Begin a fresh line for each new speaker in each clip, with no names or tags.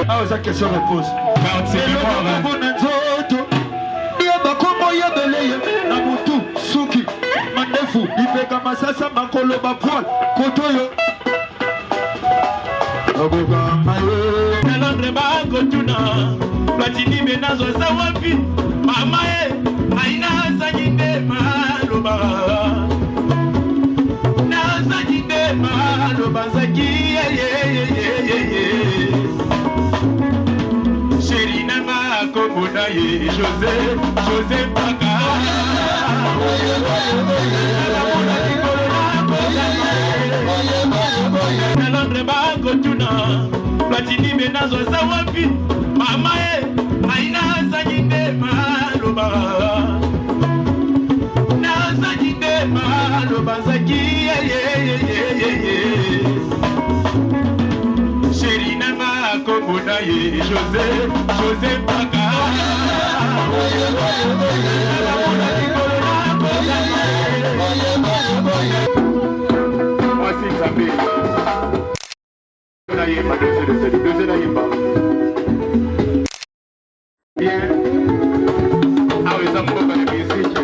Ah, sa question réponse. C'est le Suki, Mandefu, Ipeka Masasa, Makolo Bapoil, Kotoyo. Nalondre Bango Tuna, Platini Benazo Sawapi, Mamae, Aina Zaninde Maloba. Nazaninde Maloba Zaki, Chéri Nama Kobonaye, José Baka. Nalondre Bango Tuna, Platini Benazo Sawapi, Mamae, Aina Zaninde Maloba. Nazaninde Maloba Zaki, Chéri Nama Kobonaye, José Baka. Voici Zambé. Bien. Ah oui, ça me va les musiques.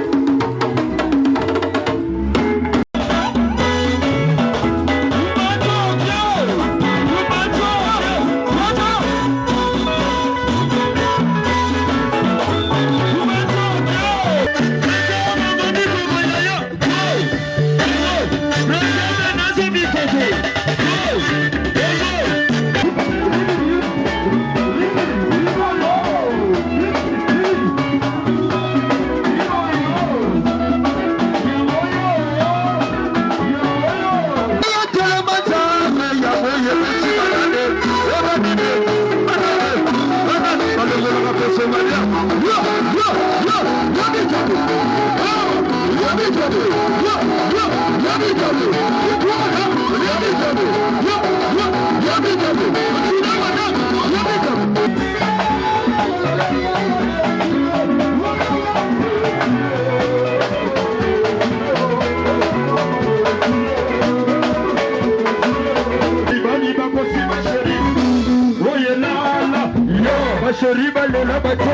Chérie, la bateau.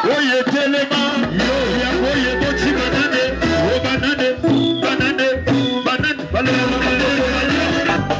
Oye, téléma. Ya oye, bochi banane. O banane, banane, banane.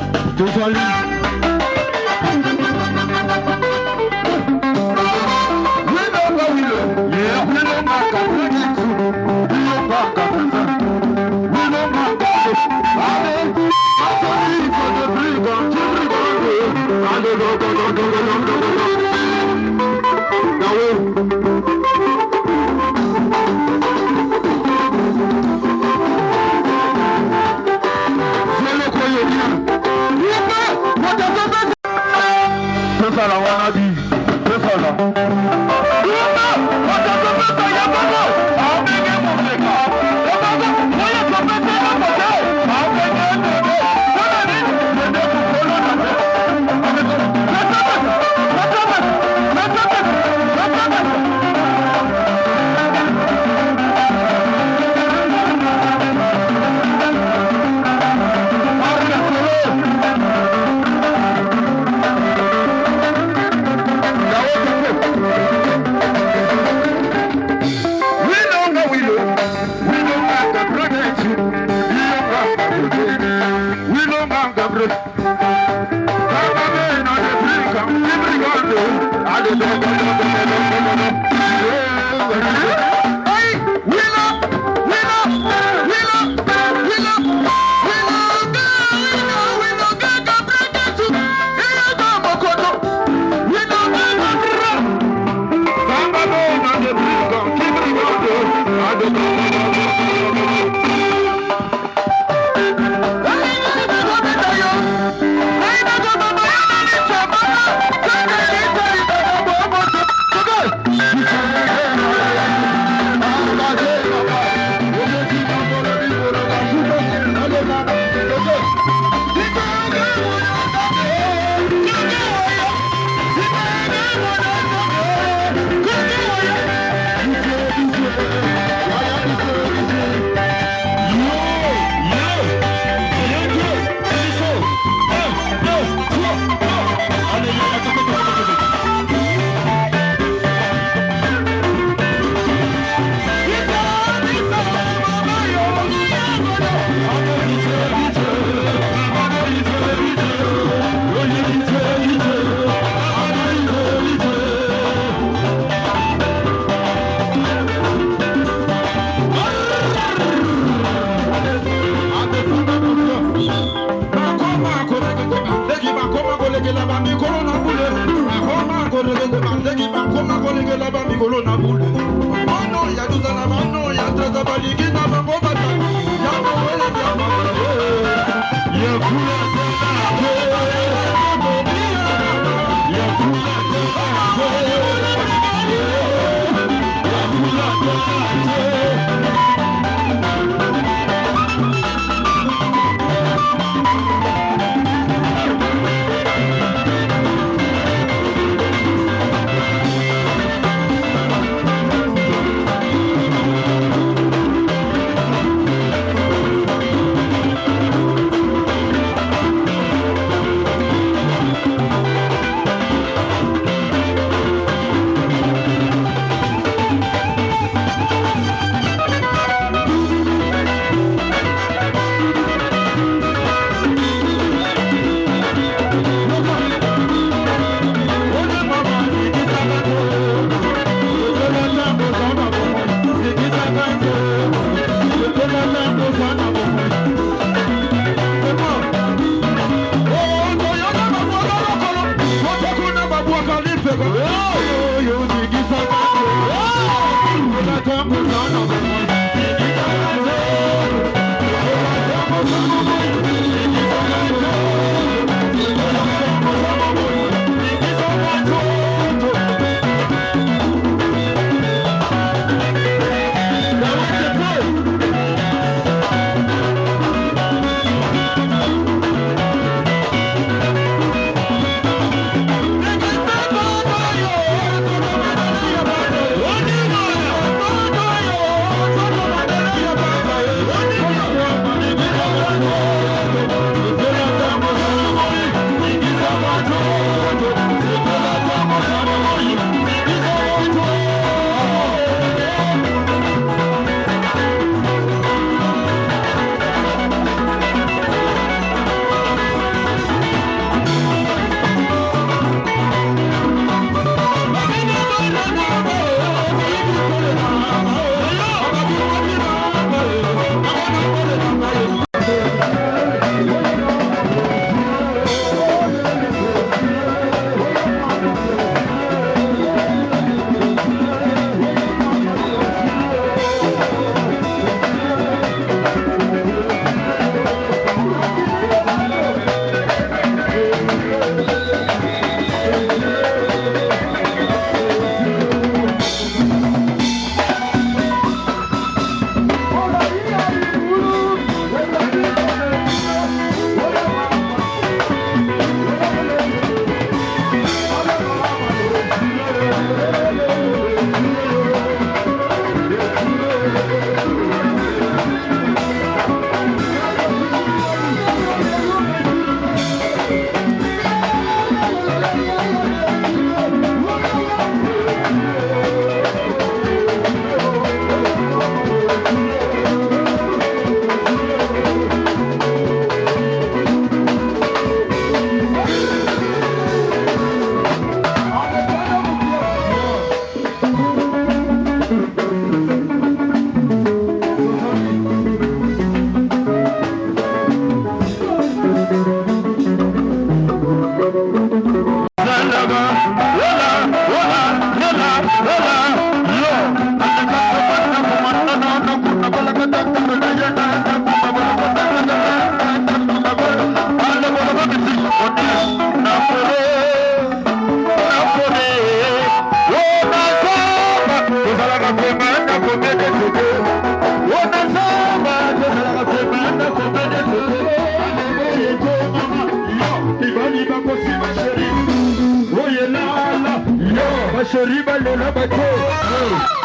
Sheriba le la bato,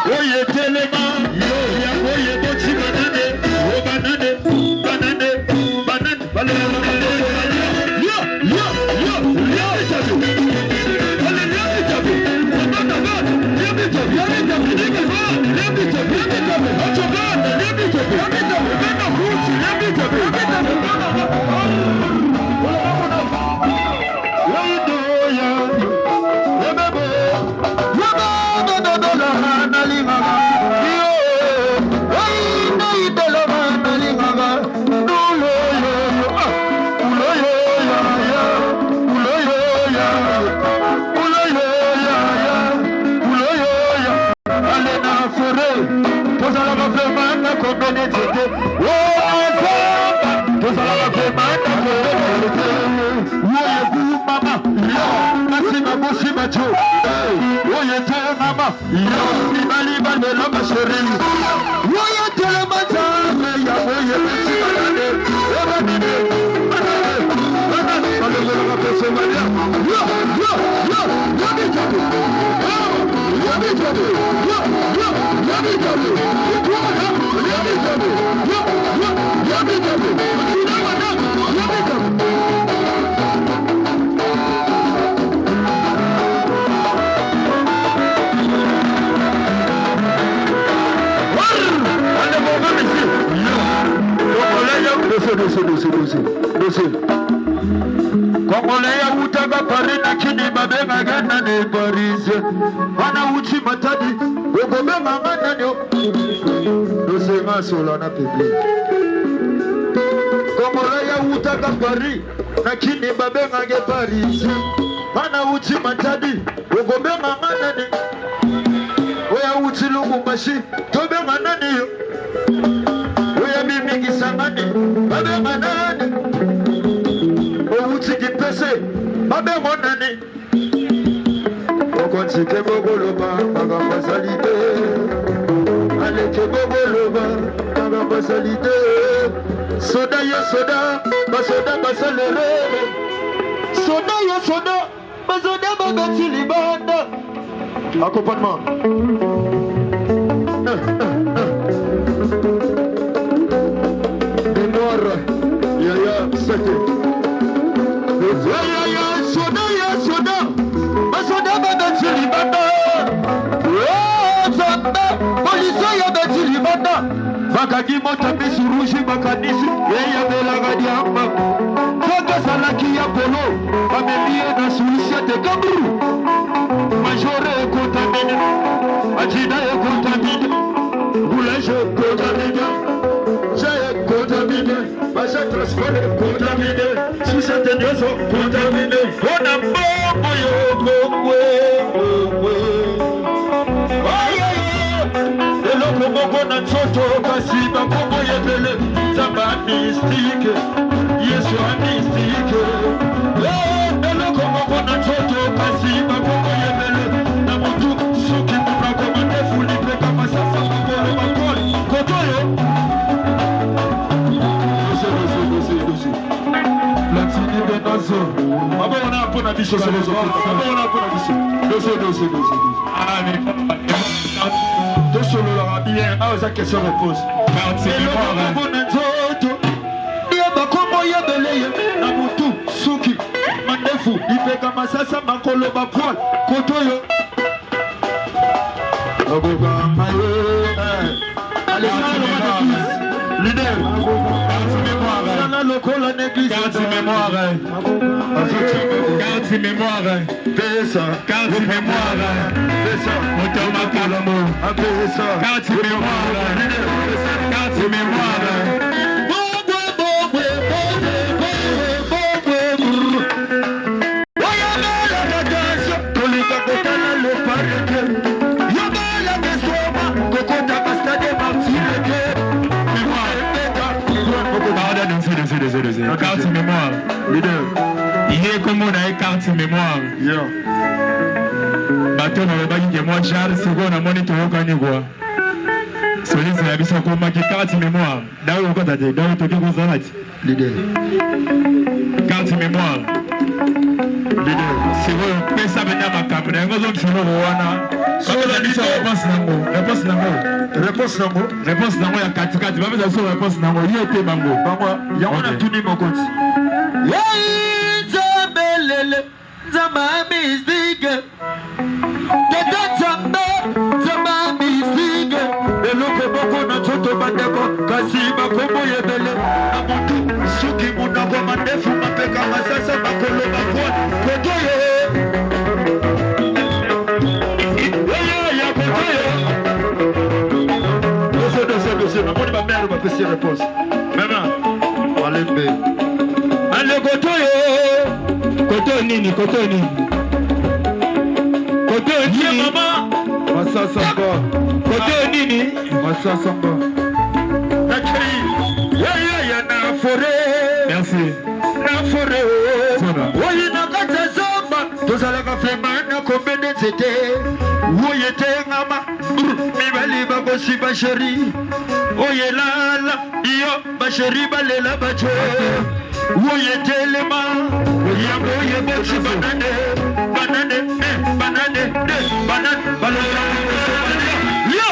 oye telema, ya oye bochi banane, o banane, banane, banane, banane,
Mama,
bacho. Oye tele mama. Yo bali bali la basheri. Oye tele mata. Ya oye bati balade. Eba bide. Kongolea utaka parina kini mabenga gana ne Paris. Wana uchi matadi ugobe mangana nyo. Dose masola na public. Kongolea utaka Paris na kini mabenga ge Paris. Wana uchi matadi ugobe mangana ni. Oya uchi lungu mashi tobe manani yo. Oya bimingi sangani babe manani. Babe monani Okonsi ke bogoloba Magamba salite Ale ke bogoloba Magamba salite Soda ye soda Basoda basalere Soda ye soda Basoda babati libanda Accompagnement Mémoire Yaya Seke Bakagi mota bisurushi bakanisi Yeya bela gadi amba Faka salaki ya polo Amelie na suisia te kabru Majore kontamine Ajida ye kontamine Boulanger kontamine Jaye kontamine Basha transport kontamine Susate nyoso kontamine Ona mbongo yo mbongwe Moko na choto kasi bakongo yebele Zamba mystike Yesu mystike Eloko moko na choto kasi bakongo yebele Na mutu suki muna komande fulipe kama sasa mokolo makoli Kotoyo Dosi Latini benazo Aba wana hapo na bisho Aba wana hapo na bisho Dosi Amen Solo la bien, ah sa question réponse. C'est le bon nzoto. Dia bakombo ya beleye na mutu suki mandefu ipeka masasa makolo bapol kotoyo. Ogoga mayo. Allez leader. Sana lokola l'église. Carte mémoire. Carte mémoire. Pesa. Carte mémoire. Pesa. Motoma kalamo. Pesa. Carte mémoire. Carte mémoire. Carte mémoire. Leader. Il est comme on a une carte mémoire. Bateau na babaki ke moi Charles seconde na moni to okani kwa. Solise la biso ko maki carte mémoire. Dawo ko tate, dawo to ko zanati. Leader. Carte mémoire. Leader. C'est vrai, pesa benya makambo na ngozo msimo wana. Sola biso réponse nango. Réponse nango ya katikati. Ba beza so réponse nango yete bango. Bango ya wana tuni mokonzi. Yei zabelele zama mizige. Tata zama mizige. Eloko boko na choto bandeko kasi bakombo yebele na mutu suki muna kwa mandefu mapeka masasa makolo makwa kotoyo. Dossier, on va faire une petite réponse. Maman, allez, allez, kotoyo. Koto nini? Maman. Massa samba. Koto nini? Massa samba. Nakri. Ya na forêt. Merci. Na forêt. Oui, na kata samba. To
Kozala ka femana kombede zete. Woyete ngama. Mibali bako si basheri. Oyelala. Iyo basheri balela bacho. Woyete lema. Yabo yabo si banane. Banane. Banane. Banane. Banane. Yo.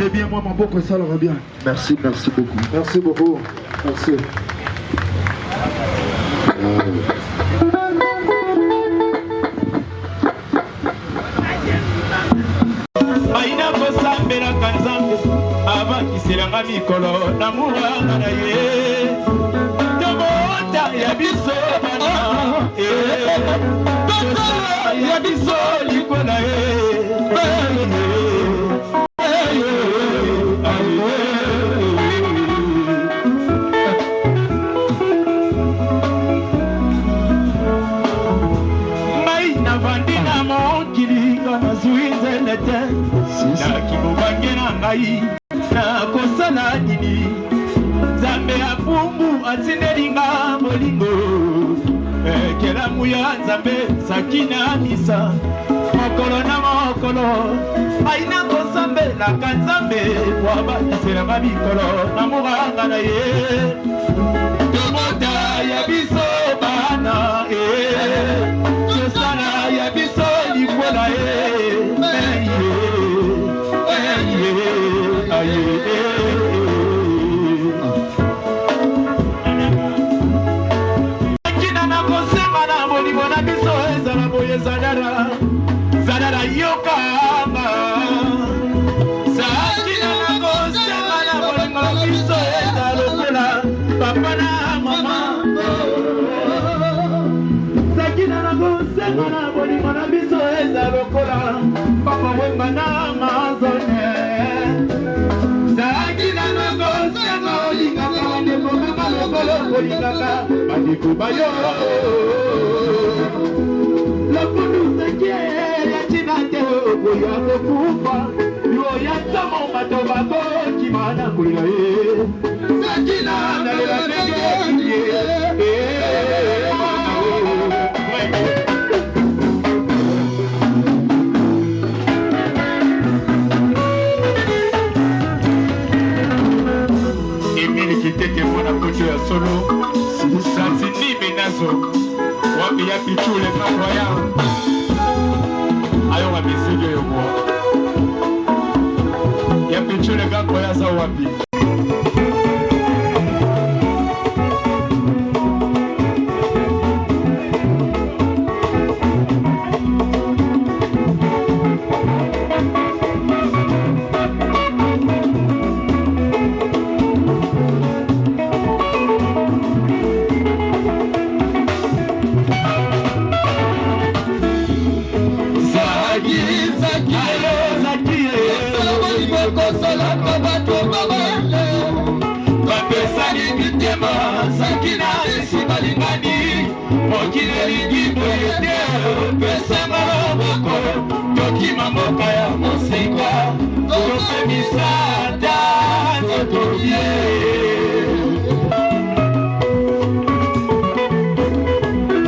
bien, moi, mon beau que ça leur bien.
Merci, merci beaucoup.
Merci beaucoup. Merci.
Aina kosambela kanzambe abakiselanga mikolo na muranga na ye tomota ya biso bana tosala ya biso likola ye ngai na kosala nini Nzambe apumbu atindelinga molingo Kelamu ya Nzambe sakina misa Mokolo na mokolo Aina kosambelaka Nzambe Wabakiselanga mikolo na muranga na ye Tomota ya biso bana Tosala ya biso likwela Zadara yokanga Sakina na gosema na bolingo biso ezalokela papa na mama Sakina na gosema na bolingo na biso ezalokola papa wemba na mazone Sakina na gosema olingaka bandeko kaka lokolo olingaka bandeko bayo Lakundu sekie ya chinate ogoya kokufa Yo ya samo matobako kimana kuya Sakina na lela nege Emili kiteke mwana kote ya solo Santini menazo Wapi ya pichule makwaya Ayo wa misijo yomo Ya pichule makwaya za wapi Sakina esibalingani Mokileli boyete Pesa maraboko Tokima moka ya mosika Tope misada Totobie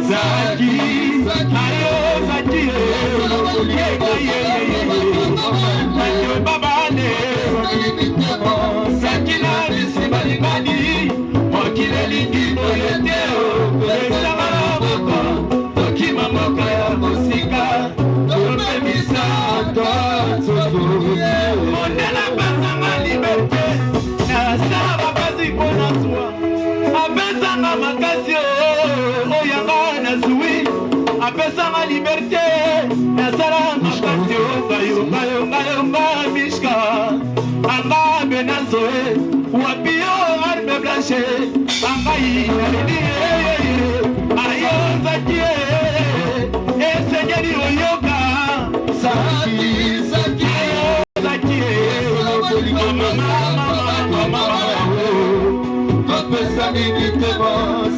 Zaki Ayo Zaki Ayo babane Sakina esibalingani Mokileli boyete Pesa maraboko Tokima moka ya mosika Tope misada Totobie Mondela pasanga liberté Nasala makasi pona sua Apesanga makasi oyanga nazui Apesanga liberté Nasala makasi Yonga mishka Anga benazoe Wapio arme blanche Angai nalini Ayo zakie Seigneur oyoka Saki Ayo zakie Mama Pesa nini temo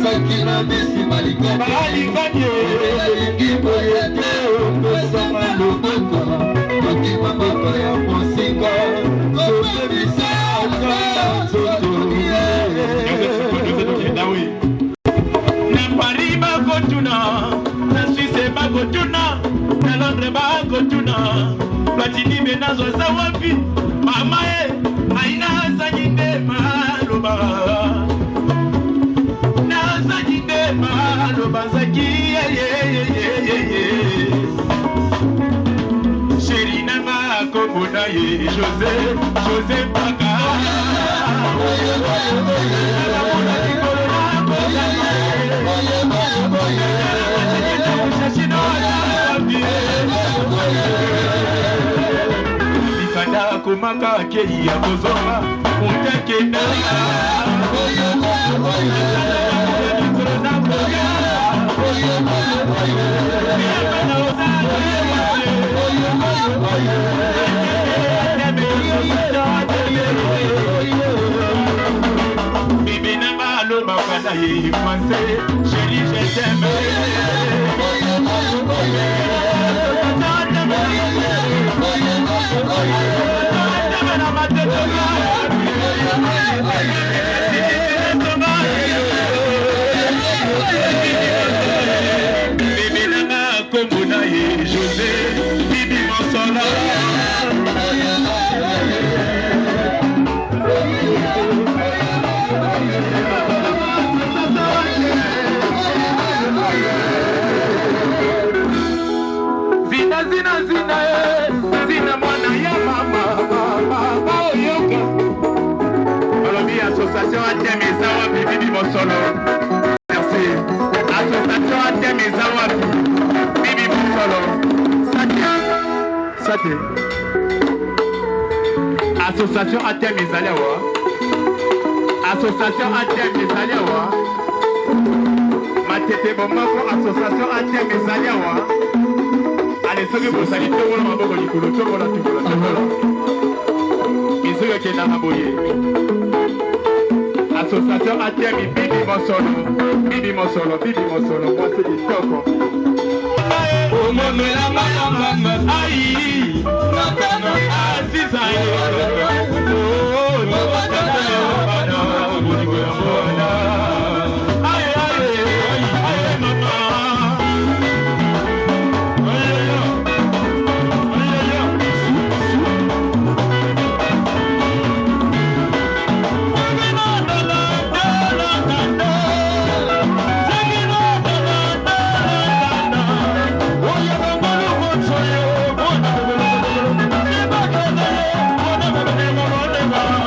Sakina bisi malikani Malikani Elingi boyete Pesa maloboko Tokima moko ya mosika Tope misaka Totobie Na Paris bakotuna Na Suisse bakotuna Na Londres bakotuna Platini benazo za wapi Mama Aina zanyinde maloba Nazanyinde maloba Zaki Chéri nanga komona ye José Paka Ikanda kumaka kei ya bozoma Muteke nanga Bibi nanga lo makana ye français Chérie je t'aime Oye Zina mwana ya mama oyoka. Association Atem Ezawa Bibi Mosolo. Merci. Association Atem Ezawa Bibi Mosolo. Sate. Association Atem Ezaliawa. Association Atem Ezaliawa. Matete Bomako Association Atem Ezaliawa. Allez, ce que vous allez tout le monde va vous dire, tout le monde. Ils sont qui dans la boye. Association Atem Bibi Mosolo. Moi c'est du toko. Oh maman la maman, aïe, natana aziza. Oh, Bye.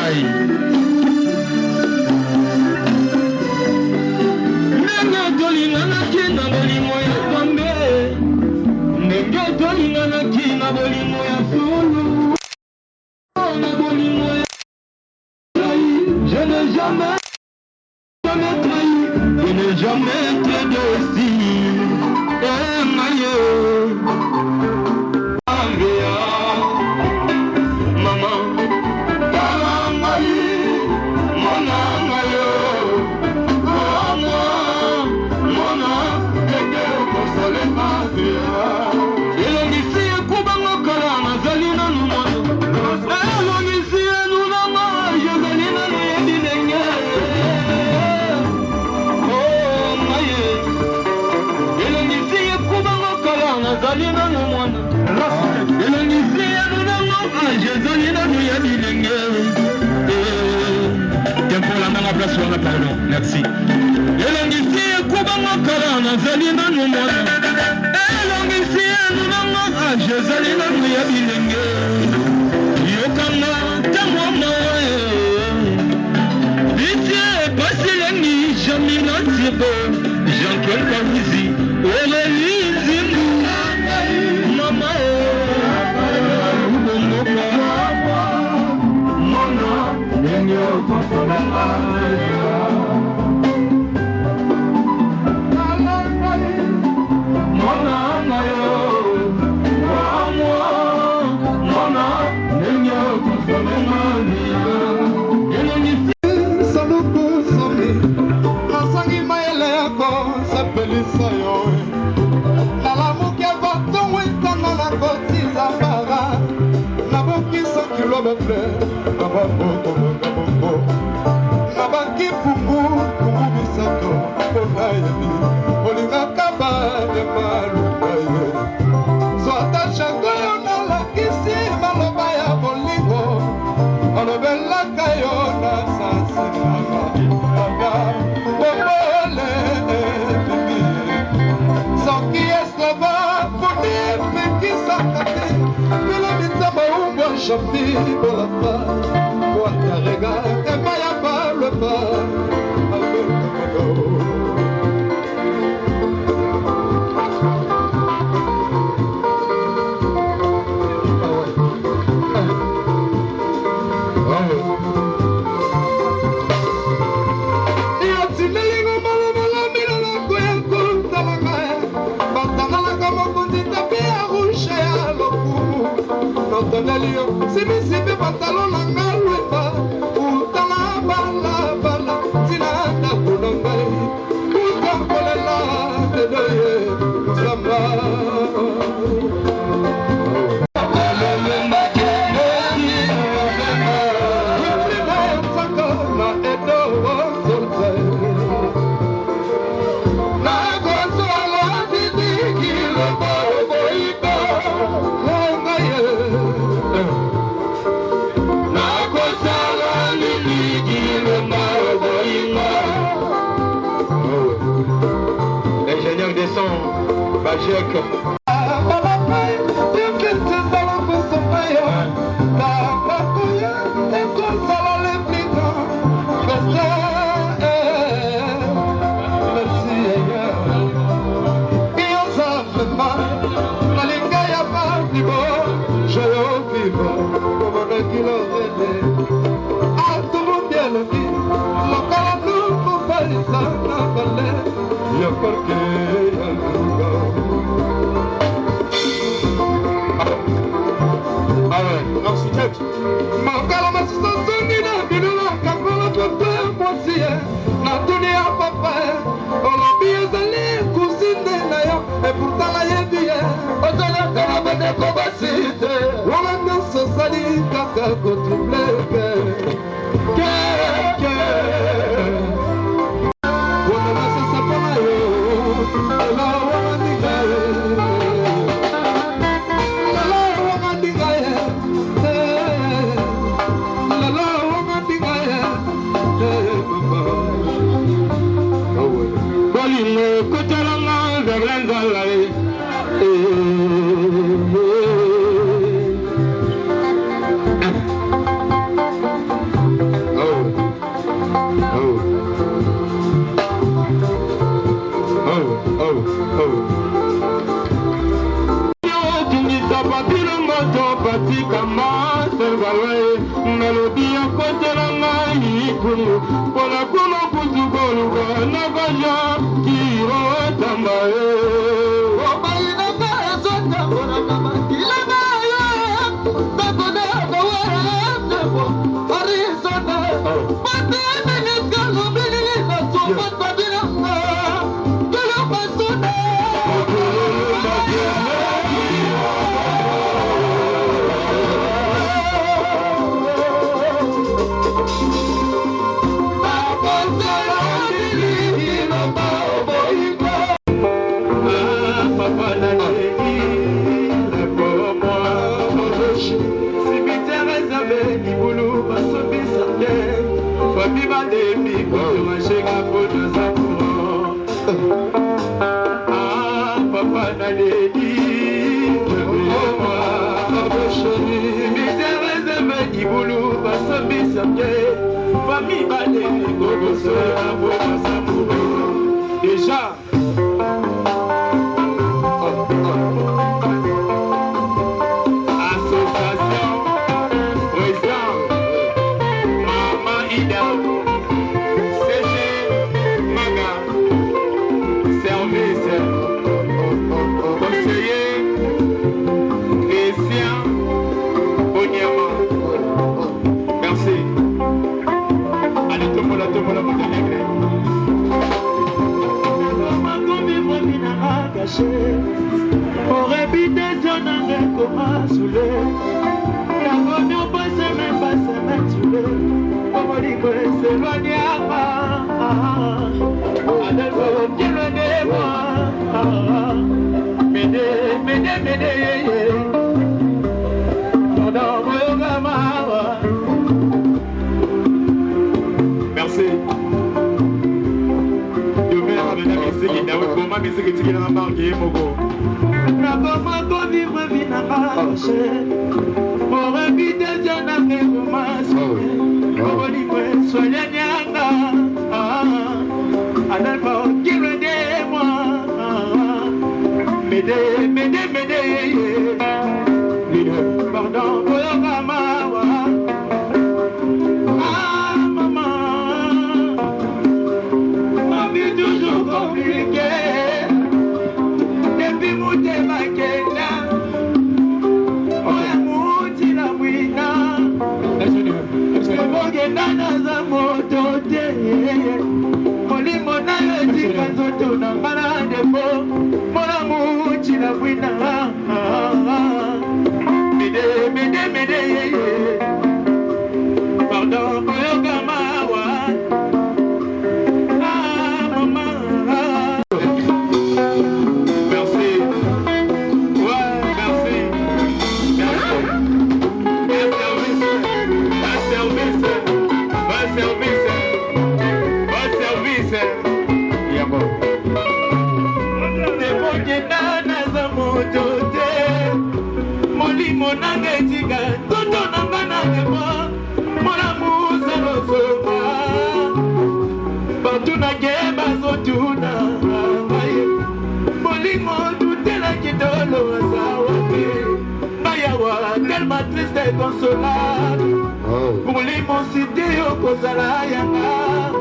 Ngai.
Nenge tolingana kina bolingo ya Nzambe. Nenge tolingana kina bolingo ya solo. Na bolingo ya je n'ai jamais trahi. Je n'ai jamais été déçu.
Merci. ikulu Pola kuno kutukolu Nagaja kiro tambaye Obaina kaya sota Pola kama kila maya Takona kawara Nebo Arisota Pate meneska Lubili Nasumat Babiranga Kaya pasuna
Déjà association président Maman Ida CG Maga service conseiller Christian Onyama. Merci. Allez, tout le monde, Monténégro.
Aurait pu détonner comme un soulé. La bonne passe même pas se mettre soulé. Comme on dit que c'est loin Allez, faut qu'il le dévoie. Médé.
Merci.
Pardon, tellement triste et consolable. Pour l'immensité au Kozala Yanga,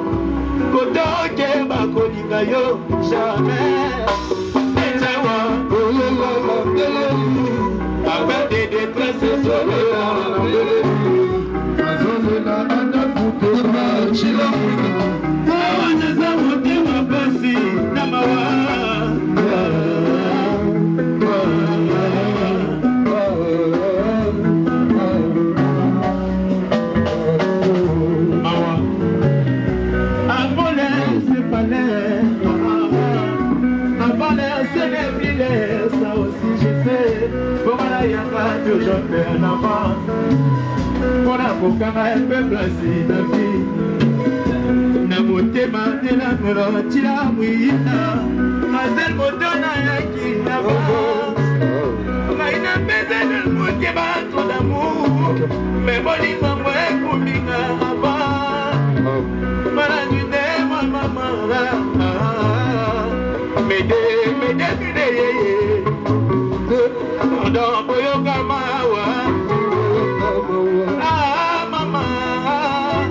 Kotoke Bakonika yo jamais. Avec des détresses soleil. Ça aussi je sais, pour la yaka toujours fait un enfant. Pour la boucana un peu placé de vie. Na motema de la melodie la mouina, mazel motona yaki na ba. Maina pesa de moutier trop d'amour, mais boni mambo kumbinga aba. Mala du moi maman. Médé, Pardon, Boyoka Mawa. Ah, maman.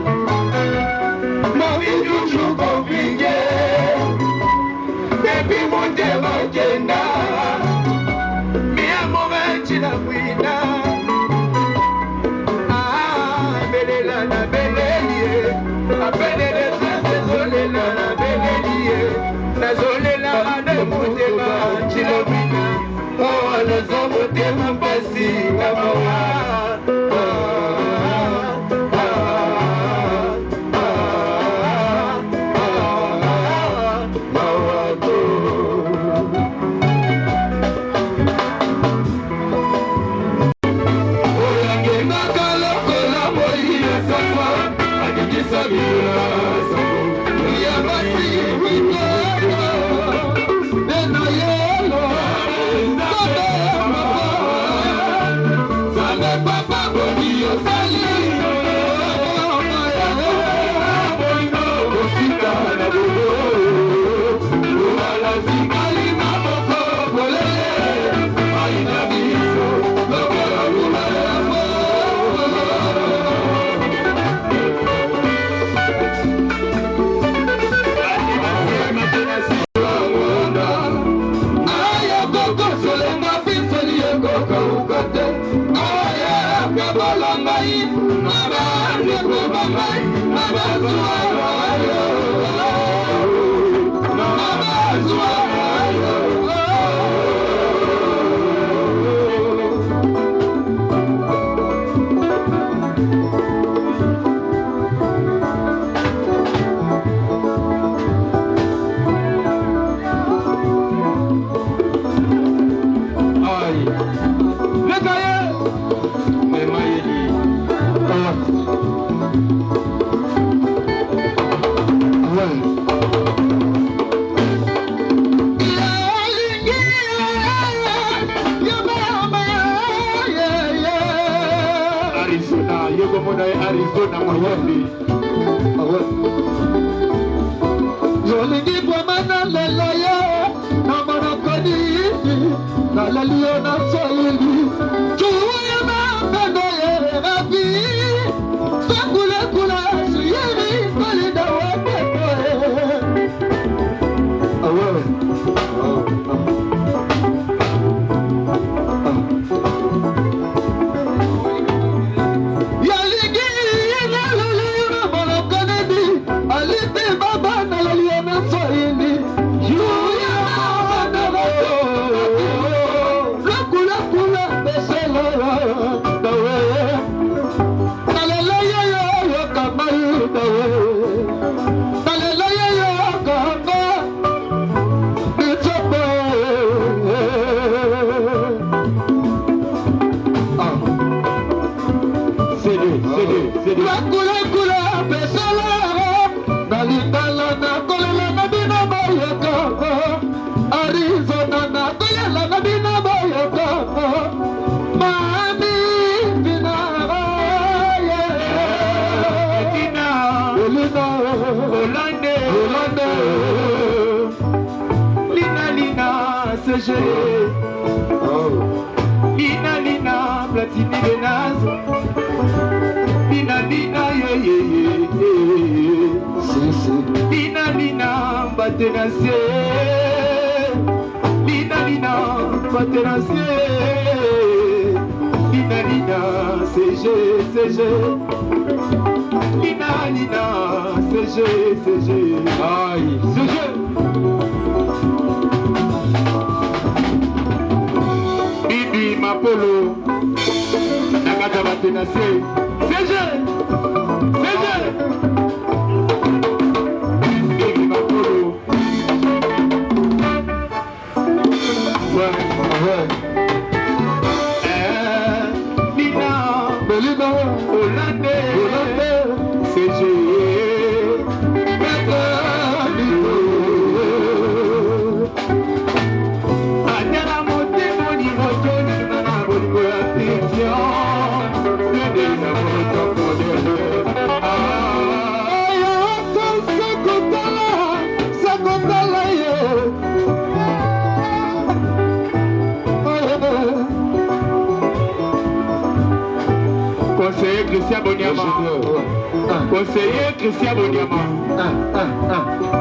Conseiller Christian Boniama.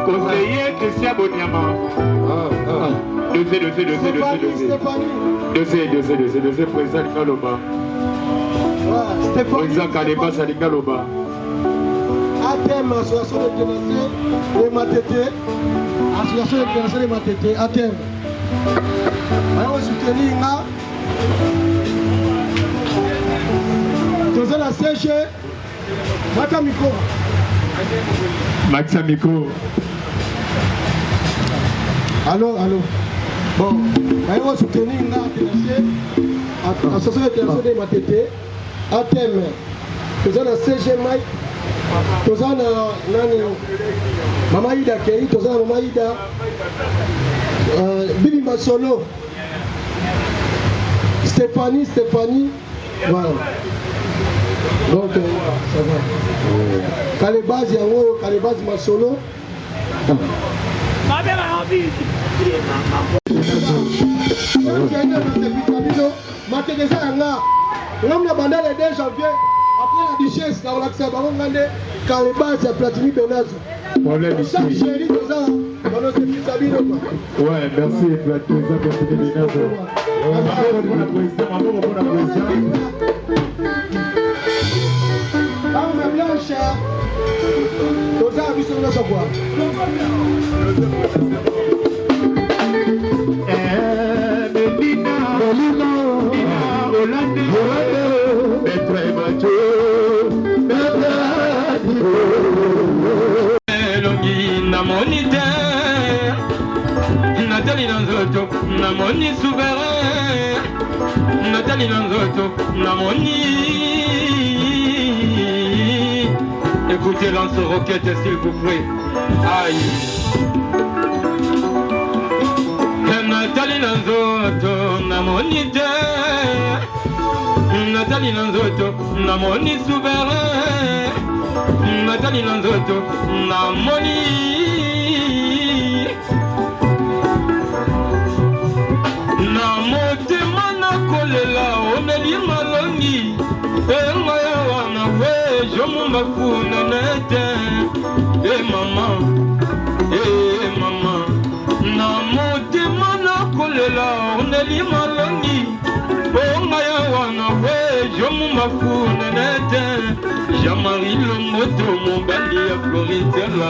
Conseiller Christian Boniama. Dossier, président Kaloba. Président Kaleba Salikaloba.
ATM, association de financiers de Matete. Association de financiers de Matete, ATM. Alors, soutenir là. Dans la CG, Matamiko.
Maxamico.
Allô. Bon, alors soutenir là, financier. Association de financiers de Matete, ATM. Dans la CG Mike. Tozana nani Mama Ida Kei, tozana Mama Ida Bibi Masolo, Stéphanie, voilà. Donc ça va. Kalebaz Yango, Kalebaz Masolo. L'homme bandé le 2 janvier, après la duchesse, on a accès à Barongande, Kalebaz et Platini Benazo.
Problème ici.
Chérie, tout ça, on a fait Sabino.
Ouais, merci, Platini Benazo.
Dame Blanche, tout ça, vous savez ce quoi?
Nathalie Nanzoto, Namoni souverain. Nathalie Nanzoto, Namoni. Écoutez Lance Roquette s'il vous plaît. Aïe. Nathalie Nanzoto, Namoni Nathalie Nanzoto, Namoni souverain. Nathalie Nanzoto, Namoni. Namotema nakolela oneli malongi engaya wana we jomumba kuna nete mama namotema nakolela oneli malongi engaya wana we jomumba kuna nete Jean-Marie Lomoto mobali ya Florentella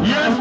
Yes,